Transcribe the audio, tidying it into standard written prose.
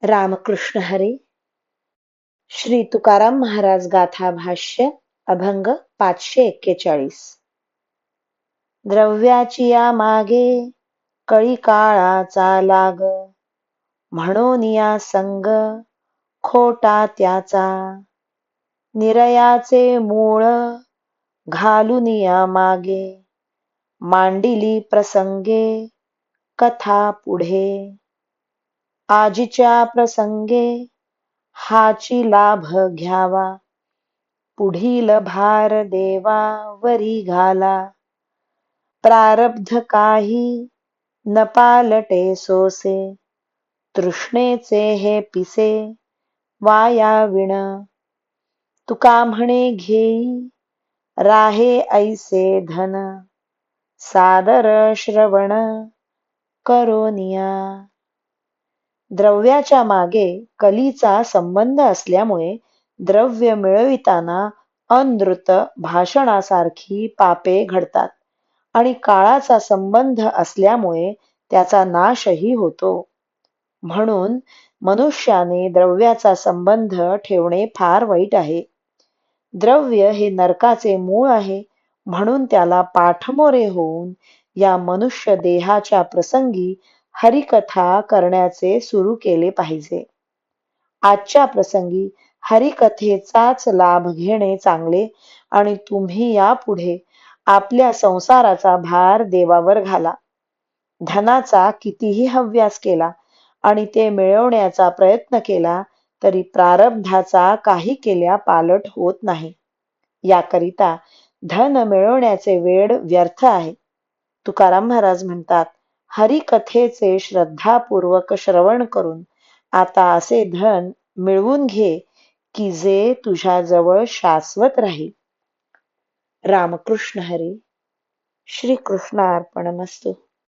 रामकृष्ण हरी. श्री तुकाराम महाराज गाथा भाष्य अभंग 541. द्रव्याची या मागे कळी काळाचा लाग, म्हणून या संग खोटा त्याचा. निरयाचे मूळ घालून या मागे, मांडिली प्रसंगे कथा पुढे. आजीच्या प्रसंगे हाची लाभ घ्यावा, पुढील भार देवा वरी घाला. प्रारब्ध काही न पालटे सोसे, तृष्णेचे हे पिसे वाया विण. तुका म्हणे घेई राहे ऐसे धन, सादर श्रवण करोनिया. द्रव्याच्या मागे कलीचा संबंध असल्यामुळे द्रव्य मिळविताना अनृत भाषणासारखी पापे घडतात आणि काळाचा संबंध असल्यामुळे त्याचा नाशही होतो. म्हणून मनुष्याने द्रव्याचा संबंध ठेवणे फार वाईट आहे. द्रव्य हे नरकाचे मूळ आहे, म्हणून त्याला पाठमोरे होऊन या मनुष्य देहाच्या प्रसंगी हरिकथा करण्याचे सुरू केले पाहिजे. आजच्या प्रसंगी हरिकथेचाच लाभ घेणे चांगले आणि तुम्ही यापुढे आपल्या संसाराचा भार देवावर घाला. धनाचा कितीही हव्यास केला आणि ते मिळवण्याचा प्रयत्न केला तरी प्रारब्धाचा काही केल्या पालट होत नाही. याकरिता धन मिळवण्याचे वेळ व्यर्थ आहे. तुकाराम महाराज म्हणतात, हरिकथेचे श्रद्धापूर्वक श्रवण करून आता असे धन मिळवून घे की जे तुझ्याजवळ शाश्वत राहील. रामकृष्ण हरी. श्री कृष्णार्पणमस्तु.